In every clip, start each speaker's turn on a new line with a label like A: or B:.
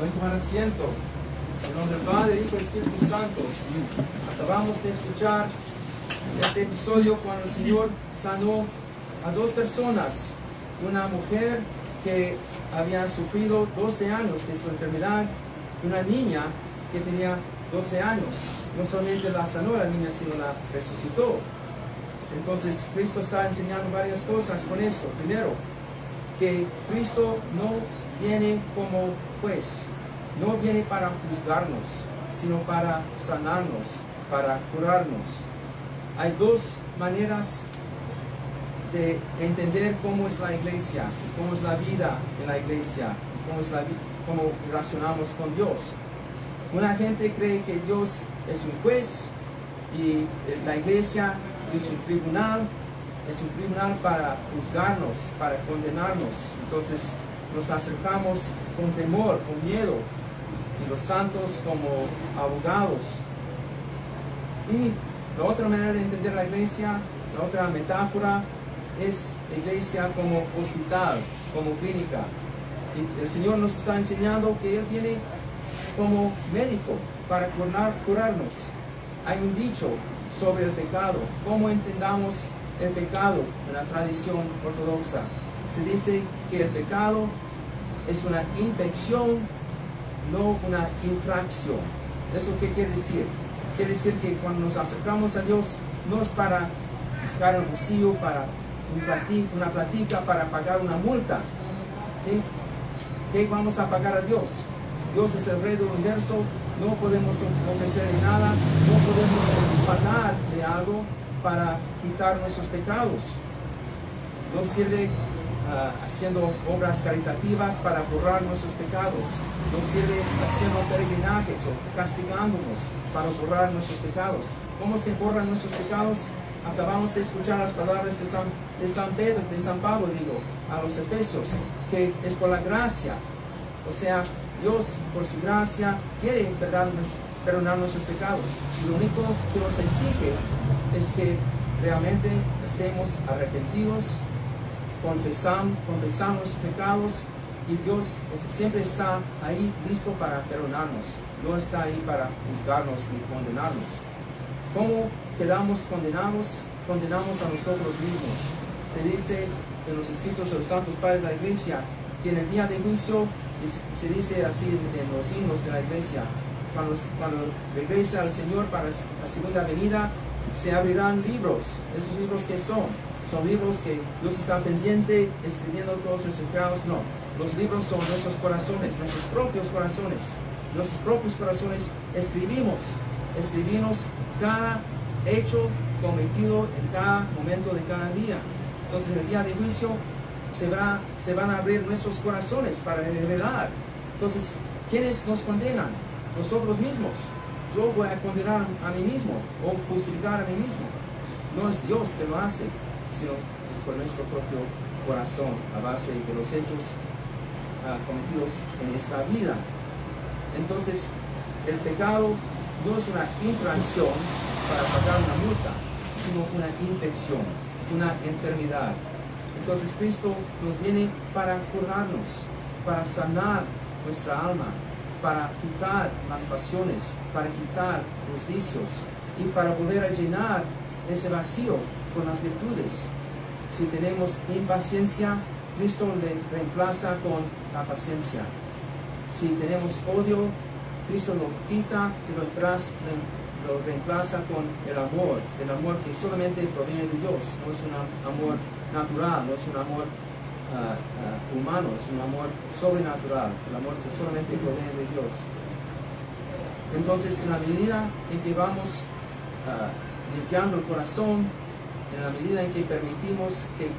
A: Pueden tomar asiento. En nombre del Padre, Hijo y Espíritu Santo. Acabamos de escuchar este episodio cuando el Señor sanó a dos personas. Una mujer que había sufrido 12 años de su enfermedad y una niña que tenía 12 años. No solamente la sanó la niña, sino la resucitó. Entonces Cristo está enseñando varias cosas con esto. Primero, que Cristo no viene como juez, no viene para juzgarnos, sino para sanarnos, para curarnos. Hay dos maneras de entender cómo es la iglesia, cómo es la vida en la iglesia, cómo relacionamos con Dios. Una gente cree que Dios es un juez y la iglesia es un tribunal para juzgarnos, para condenarnos. Entonces nos acercamos con temor, con miedo, y los santos como abogados. Y la otra manera de entender la iglesia, la otra metáfora, es la iglesia como hospital, como clínica. Y el Señor nos está enseñando que Él viene como médico para curarnos. Hay un dicho sobre el pecado, cómo entendamos el pecado en la tradición ortodoxa. Se dice que el pecado es una infección, no una infracción. ¿Eso qué quiere decir? Quiere decir que cuando nos acercamos a Dios, no es para buscar el bolsillo, para una platica, para pagar una multa. ¿Sí? ¿Qué vamos a pagar a Dios? Dios es el Rey del universo, no podemos ofrecerle nada, no podemos pagar de algo para quitar nuestros pecados. No sirve haciendo obras caritativas para borrar nuestros pecados. No sirve haciendo peregrinajes o castigándonos para borrar nuestros pecados. ¿Cómo se borran nuestros pecados? Acabamos de escuchar las palabras de San Pablo, a los Efesios, que es por la gracia. O sea, Dios, por su gracia, quiere perdonar nuestros pecados. Y lo único que nos exige es que realmente estemos arrepentidos, confesamos nuestros pecados, y Dios siempre está ahí listo para perdonarnos. No está ahí para juzgarnos ni condenarnos. ¿Cómo quedamos condenados? Condenamos a nosotros mismos. Se dice en los escritos de los santos padres de la iglesia que en el día de juicio, se dice así en los himnos de la iglesia, cuando regresa al Señor para la segunda venida, se abrirán libros. ¿Esos libros qué son? Son libros que Dios está pendiente escribiendo todos nuestros pecados. No, los libros son nuestros corazones, nuestros propios corazones. Nuestros propios corazones escribimos cada hecho cometido en cada momento de cada día. Entonces en el día de juicio se van a abrir nuestros corazones para revelar. Entonces, ¿quiénes nos condenan? Nosotros mismos. Yo voy a condenar a mí mismo o justificar a mí mismo. No es Dios que lo hace, sino es por nuestro propio corazón, a base de los hechos cometidos en esta vida. Entonces, el pecado no es una infracción para pagar una multa, sino una infección, una enfermedad. Entonces Cristo nos viene para curarnos, para sanar nuestra alma, para quitar las pasiones, para quitar los vicios y para volver a llenar ese vacío con las virtudes. Si tenemos impaciencia, Cristo le reemplaza con la paciencia. Si tenemos odio, Cristo lo quita y lo reemplaza con el amor que solamente proviene de Dios. No es un amor natural, no es un amor humano, es un amor sobrenatural, el amor que solamente proviene de Dios. Entonces, en la medida en que vamos limpiando el corazón, en la medida en que permitimos que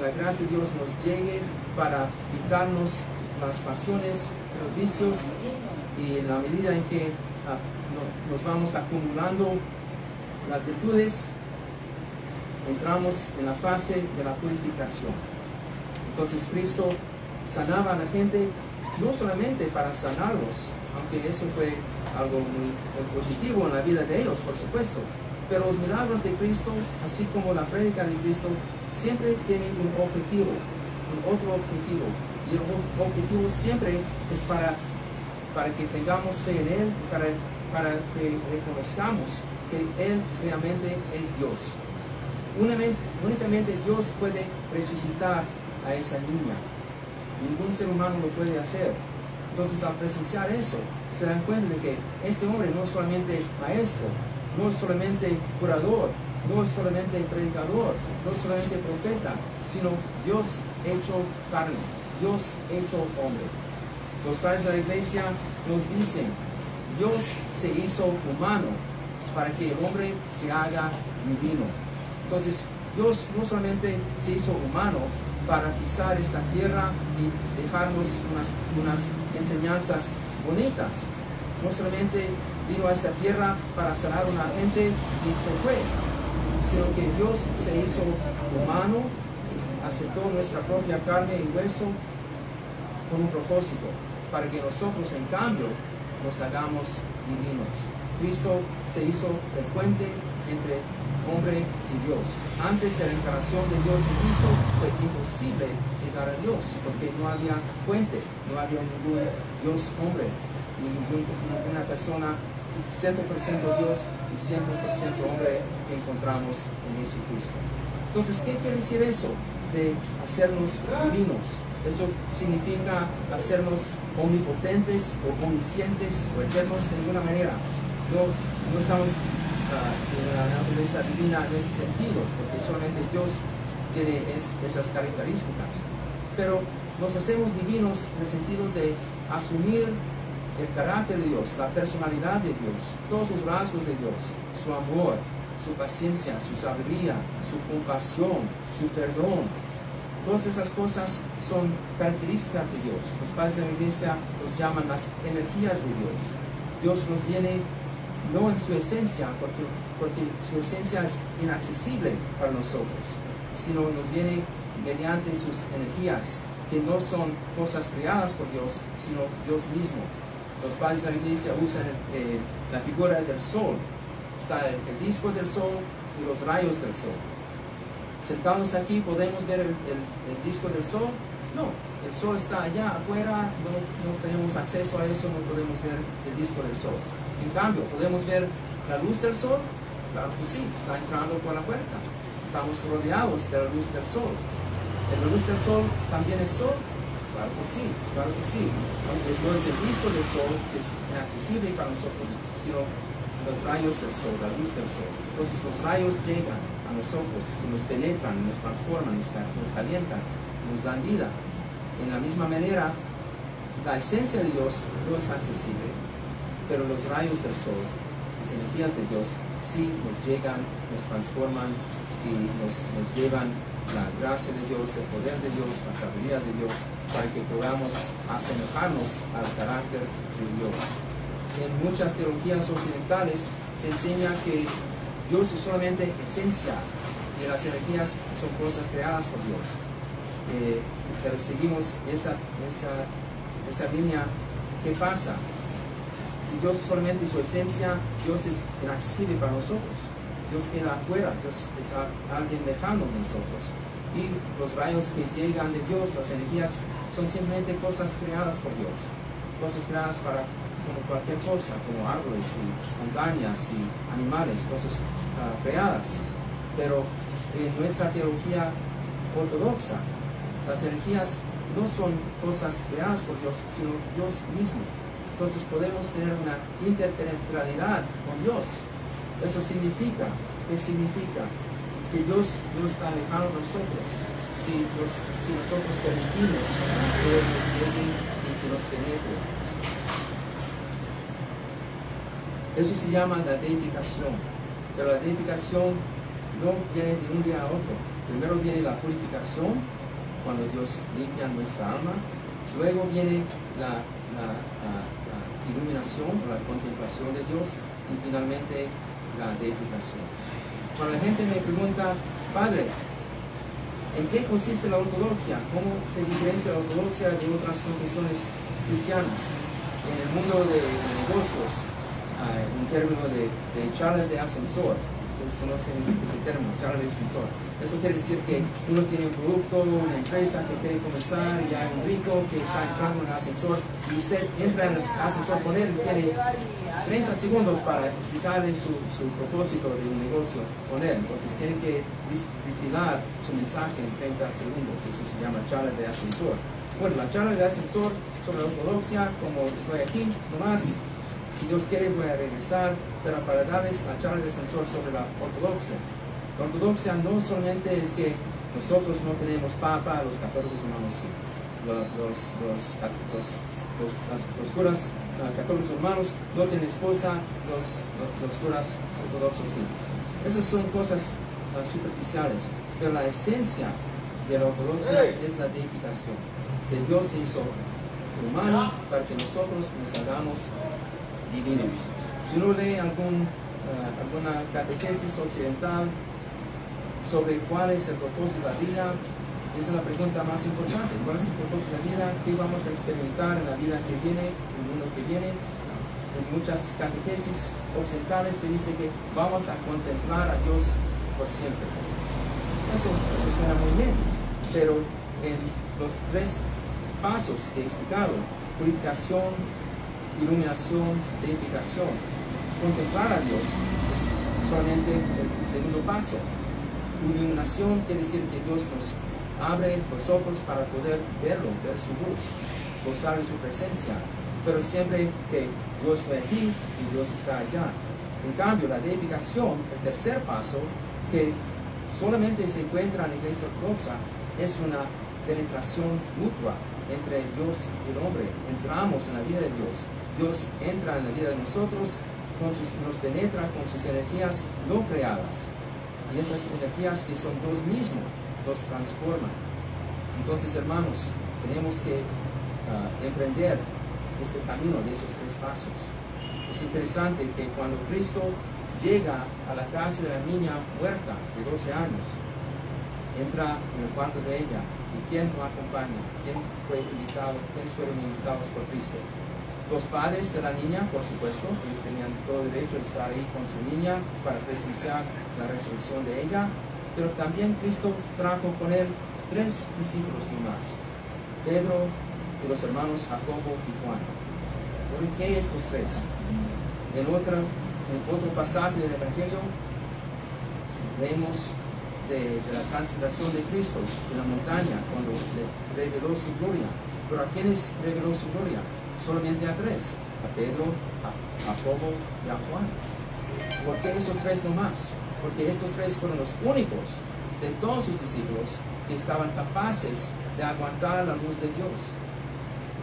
A: la gracia de Dios nos llegue para quitarnos las pasiones, los vicios, y en la medida en que nos vamos acumulando las virtudes, entramos en la fase de la purificación. Entonces Cristo sanaba a la gente no solamente para sanarlos, aunque eso fue algo muy positivo en la vida de ellos, por supuesto, pero los milagros de Cristo, así como la prédica de Cristo, siempre tienen un objetivo, un otro objetivo, y el objetivo siempre es para para que tengamos fe en Él, para que reconozcamos que Él realmente es Dios. Únicamente Dios puede resucitar a esa niña. Ningún ser humano lo puede hacer. Entonces, al presenciar eso, se dan cuenta de que este hombre no es solamente maestro, no es solamente curador, no es solamente predicador, no es solamente profeta, sino Dios hecho carne, Dios hecho hombre. Los padres de la iglesia nos dicen, Dios se hizo humano para que el hombre se haga divino. Entonces, Dios no solamente se hizo humano para pisar esta tierra y dejarnos unas enseñanzas bonitas. No solamente vino a esta tierra para sanar a una gente y se fue, sino que Dios se hizo humano, aceptó nuestra propia carne y hueso con un propósito, para que nosotros en cambio nos hagamos divinos. Cristo se hizo el puente entre hombre y Dios. Antes de la encarnación de Dios en Cristo fue imposible llegar a Dios, porque no había puente, no había ningún Dios hombre, ninguna persona 100% Dios y 100% hombre que encontramos en Jesucristo. Entonces, ¿qué quiere decir eso de hacernos divinos? Eso significa hacernos omnipotentes o omniscientes o eternos de ninguna manera. No estamos en la naturaleza divina en ese sentido, porque solamente Dios tiene esas características. Pero nos hacemos divinos en el sentido de asumir el carácter de Dios, la personalidad de Dios, todos los rasgos de Dios, su amor, su paciencia, su sabiduría, su compasión, su perdón. Todas esas cosas son características de Dios. Los padres de la iglesia los llaman las energías de Dios. Dios nos viene no en su esencia, porque su esencia es inaccesible para nosotros, sino nos viene mediante sus energías, que no son cosas creadas por Dios, sino Dios mismo. Los padres de la iglesia usan la figura del sol. Está el disco del sol y los rayos del sol. Sentados aquí, ¿podemos ver el disco del sol? No, el sol está allá afuera, no tenemos acceso a eso, no podemos ver el disco del sol. En cambio, ¿podemos ver la luz del sol? Claro que sí, está entrando por la puerta. Estamos rodeados de la luz del sol. ¿La luz del sol también es sol? Claro que sí, claro que sí. Aunque no es el disco del sol, es inaccesible para nosotros, sino los rayos del sol, la luz del sol. Entonces los rayos llegan a nosotros y nos penetran, nos transforman, nos calientan, nos dan vida. En la misma manera, la esencia de Dios no es accesible, pero los rayos del sol, las energías de Dios, sí nos llegan, nos transforman y nos llevan la gracia de Dios, el poder de Dios, la sabiduría de Dios, para que podamos asemejarnos al carácter de Dios. En muchas teologías occidentales se enseña que Dios es solamente esencia y las energías son cosas creadas por Dios. Pero seguimos esa línea. ¿Qué pasa? Si Dios es solamente su esencia, Dios es inaccesible para nosotros. Dios queda afuera, Dios es alguien lejano de nosotros. Y los rayos que llegan de Dios, las energías, son simplemente cosas creadas por Dios. Cosas creadas para como cualquier cosa, como árboles y montañas y animales, cosas creadas. Pero en nuestra teología ortodoxa, las energías no son cosas creadas por Dios, sino Dios mismo. Entonces podemos tener una interpenetralidad con Dios. Eso significa, ¿qué significa? Que Dios no está lejano de nosotros. Si nosotros permitimos que Él nos llegue y que nos penetre. Eso se llama la deificación. Pero la deificación no viene de un día a otro. Primero viene la purificación, cuando Dios limpia nuestra alma. Luego viene la iluminación o la contemplación de Dios. Y finalmente la deificación. Cuando la gente me pregunta, Padre, ¿en qué consiste la ortodoxia? ¿Cómo se diferencia la ortodoxia de otras confesiones cristianas? En el mundo de negocios, un término de Charles de Ascensor, ustedes conocen ese término, Charles de Ascensor. Eso quiere decir que uno tiene un producto, una empresa que quiere comenzar y hay un rico que está entrando en el ascensor y usted entra en el ascensor con él y tiene 30 segundos para explicarle su propósito de un negocio con él. Entonces tiene que destilar su mensaje en 30 segundos. Eso se llama charla de ascensor. Bueno, la charla de ascensor sobre la ortodoxia, como estoy aquí, nomás, si Dios quiere voy a regresar, pero para darles la charla de ascensor sobre la ortodoxia. La ortodoxia no solamente es que nosotros no tenemos papa, los católicos romanos sí. Los curas católicos romanos no tienen esposa, los curas ortodoxos sí. Esas son cosas superficiales, pero la esencia de la ortodoxia es la deificación. Que Dios se hizo humano para que nosotros nos hagamos divinos. Si uno lee alguna catequesis occidental sobre cuál es el propósito de la vida, es la pregunta más importante. ¿Cuál es el propósito de la vida? ¿Qué vamos a experimentar en la vida que viene, en el mundo que viene? En muchas catequesis occidentales se dice que vamos a contemplar a Dios por siempre. Eso suena muy bien, pero en los 3 pasos que he explicado, purificación, iluminación, deificación, contemplar a Dios es solamente el segundo paso. Iluminación quiere decir que Dios nos abre los ojos para poder verlo, ver su luz, gozar de su presencia, pero siempre que yo estoy aquí y Dios está allá. En cambio, la deificación, el tercer paso, que solamente se encuentra en la iglesia ortodoxa, es una penetración mutua entre Dios y el hombre. Entramos en la vida de Dios, Dios entra en la vida de nosotros, nos penetra con sus energías no creadas. Y esas energías que son Dios mismo, los transforman. Entonces, hermanos, tenemos que emprender este camino de esos 3 pasos. Es interesante que cuando Cristo llega a la casa de la niña muerta de 12 años, entra en el cuarto de ella, y ¿quién lo acompaña? ¿Quiénes fueron invitados por Cristo? Los padres de la niña, por supuesto, ellos tenían todo el derecho de estar ahí con su niña para presenciar la resurrección de ella, pero también Cristo trajo con él 3 discípulos nomás, Pedro y los hermanos Jacobo y Juan. ¿Por qué estos 3? En otro pasaje del Evangelio leemos de la transfiguración de Cristo en la montaña cuando le reveló su gloria. ¿Pero a quiénes reveló su gloria? Solamente a 3, a Pedro, a Jacobo y a Juan. ¿Por qué esos 3 nomás? Porque estos 3 fueron los únicos de todos sus discípulos que estaban capaces de aguantar la luz de Dios.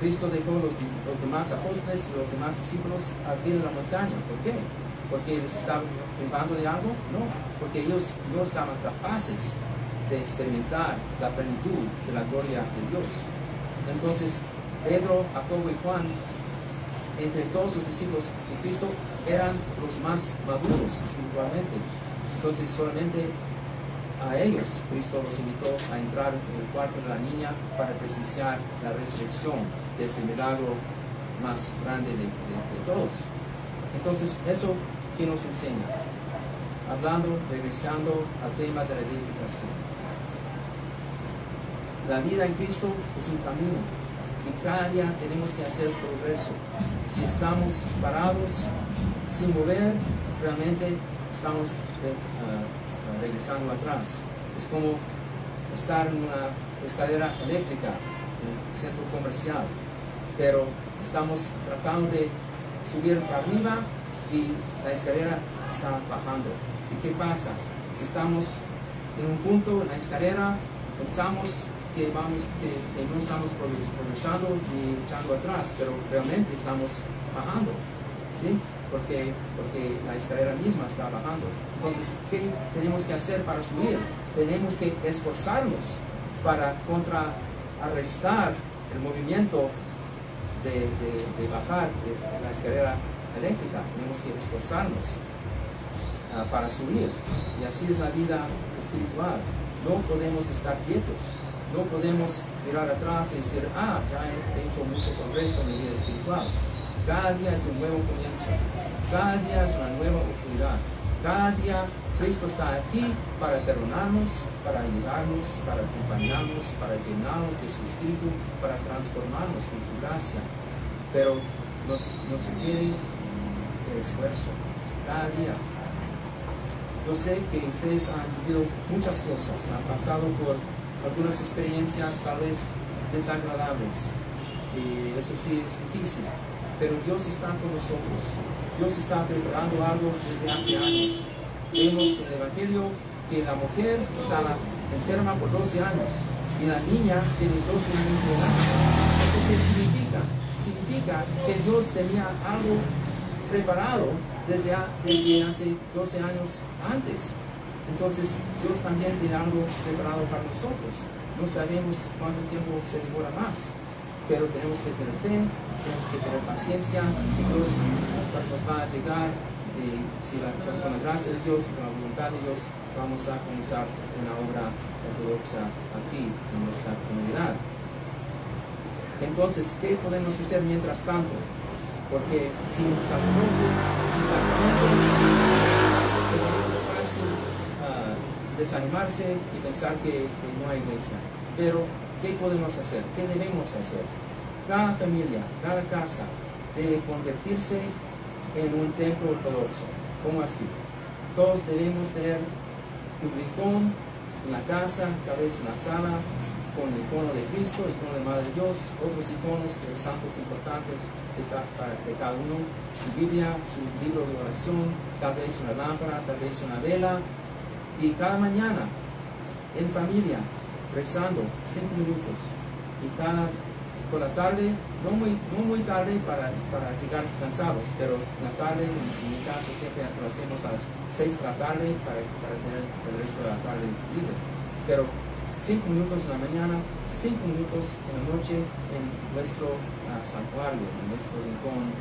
A: Cristo dejó los demás apóstoles y los demás discípulos al pie de la montaña. ¿Por qué? ¿Porque les estaban privando de algo? No, porque ellos no estaban capaces de experimentar la plenitud de la gloria de Dios. Entonces, Pedro, Jacobo y Juan, entre todos los discípulos de Cristo, eran los más maduros espiritualmente. Entonces solamente a ellos Cristo los invitó a entrar en el cuarto de la niña para presenciar la resurrección de ese milagro más grande de todos. Entonces, ¿eso qué nos enseña? Regresando al tema de la deificación. La vida en Cristo es un camino. Y cada día tenemos que hacer progreso. Si estamos parados, sin mover, realmente estamos regresando atrás. Es como estar en una escalera eléctrica en un centro comercial, pero estamos tratando de subir para arriba y la escalera está bajando. ¿Y qué pasa? Si estamos en un punto en la escalera, pensamos que no estamos progresando ni echando atrás, pero realmente estamos bajando, ¿sí? Porque la escalera misma está bajando. Entonces, ¿qué tenemos que hacer para subir? Tenemos que esforzarnos para contrarrestar el movimiento de bajar de la escalera eléctrica. Tenemos que esforzarnos para subir. Y así es la vida espiritual. No podemos estar quietos. No podemos mirar atrás y decir, ya he hecho mucho progreso en mi vida espiritual. Cada día es un nuevo comienzo. Cada día es una nueva oportunidad. Cada día Cristo está aquí para perdonarnos, para ayudarnos, para acompañarnos, para llenarnos de su Espíritu, para transformarnos con su gracia. Pero nos requiere el esfuerzo cada día. Yo sé que ustedes han vivido muchas cosas, han pasado por algunas experiencias tal vez desagradables, y eso sí es difícil, pero Dios está con nosotros. Dios está preparando algo desde hace años. Vemos en el Evangelio que la mujer estaba enferma por 12 años y la niña tiene 12 años de edad. ¿Eso qué significa? Significa que Dios tenía algo preparado desde hace 12 años antes. Entonces Dios también tiene algo preparado para nosotros. No sabemos cuánto tiempo se demora más, pero tenemos que tener fe, tenemos que tener paciencia, y Dios nos va a llegar, con la gracia de Dios y con la voluntad de Dios vamos a comenzar una obra ortodoxa aquí en nuestra comunidad. Entonces, ¿qué podemos hacer mientras tanto? Porque sin sacerdote, sin sacramentos, es muy fácil desanimarse y pensar que no hay iglesia. Pero, ¿qué podemos hacer? ¿Qué debemos hacer? Cada familia, cada casa debe convertirse en un templo ortodoxo. ¿Cómo así? Todos debemos tener un rincón en la casa, tal vez en la sala, con el icono de Cristo, el icono de Madre de Dios, otros iconos de santos importantes de cada uno, su Biblia, su libro de oración, tal vez una lámpara, tal vez una vela, y cada mañana en familia rezando 5 minutos, y por la tarde, no muy tarde para llegar cansados, pero en la tarde, en mi caso siempre lo hacemos a las 6 de la tarde para tener el resto de la tarde libre. Pero 5 minutos en la mañana, 5 minutos en la noche en nuestro santuario, en nuestro rincón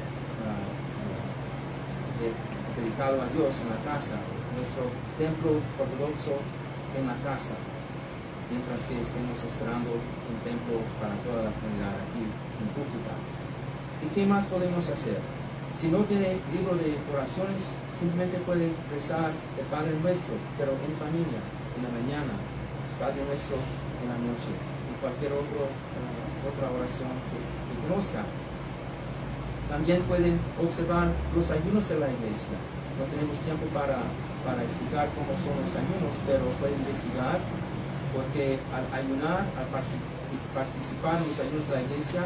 A: dedicado a Dios en la casa, nuestro templo ortodoxo en la casa, mientras que estemos esperando un templo para toda la comunidad aquí en Cúcuta. ¿Y qué más podemos hacer? Si no tiene libro de oraciones, simplemente puede rezar el Padre Nuestro, pero en familia, en la mañana, Padre Nuestro en la noche, y cualquier otra oración que conozca. También pueden observar los ayunos de la iglesia. No tenemos tiempo para explicar cómo son los ayunos, pero pueden investigar, porque al ayunar, al participar en los ayunos de la iglesia,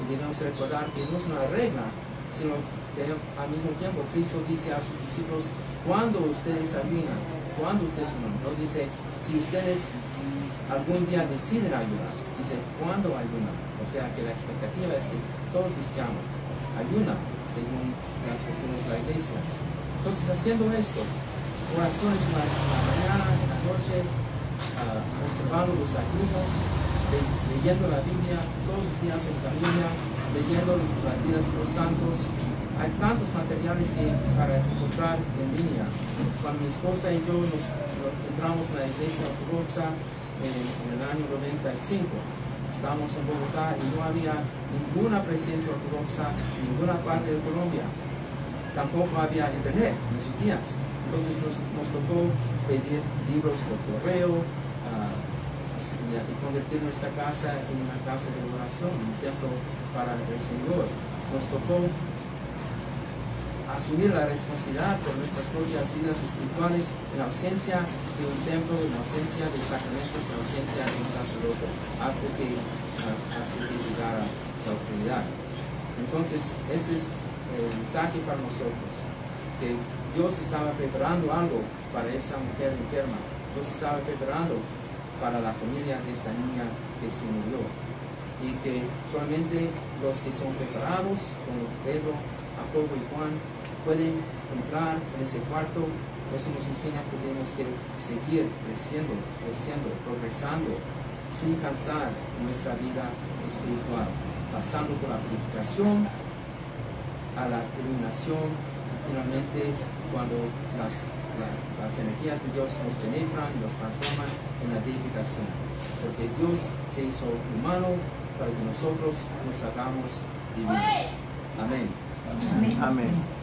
A: debemos recordar que no es una regla, sino que al mismo tiempo Cristo dice a sus discípulos, cuando ustedes ayunan, no dice, si ustedes algún día deciden ayunar, dice, ¿cuándo ayunan? O sea que la expectativa es que todo cristiano ayuna según las costumbres de la iglesia. Entonces, haciendo esto, oraciones en la mañana, en la noche, observando los ayunos, leyendo la Biblia todos los días en familia, leyendo las vidas de los santos. Hay tantos materiales para encontrar en línea. Cuando mi esposa y yo entramos en la iglesia ortodoxa en el año 95, estábamos en Bogotá y no había ninguna presencia ortodoxa en ninguna parte de Colombia. Tampoco había internet en esos días. Entonces nos tocó pedir libros por correo y convertir nuestra casa en una casa de oración, un templo para el Señor. Nos tocó asumir la responsabilidad por nuestras propias vidas espirituales en ausencia de un templo, en ausencia de sacramentos, en ausencia de un sacerdote, hasta que llegara la autoridad. Entonces, este es el mensaje para nosotros, que Dios estaba preparando algo para esa mujer enferma. Dios estaba preparando para la familia de esta niña que se murió, y que solamente los que son preparados, como Pedro, Jacobo y Juan, pueden entrar en ese cuarto. Eso nos enseña que tenemos que seguir creciendo, progresando, sin cansar nuestra vida espiritual, pasando por la purificación a la iluminación, finalmente cuando las energías de Dios nos penetran, nos transforman en la deificación, porque Dios se hizo humano para que nosotros nos hagamos divinos. Amén.
B: Amén.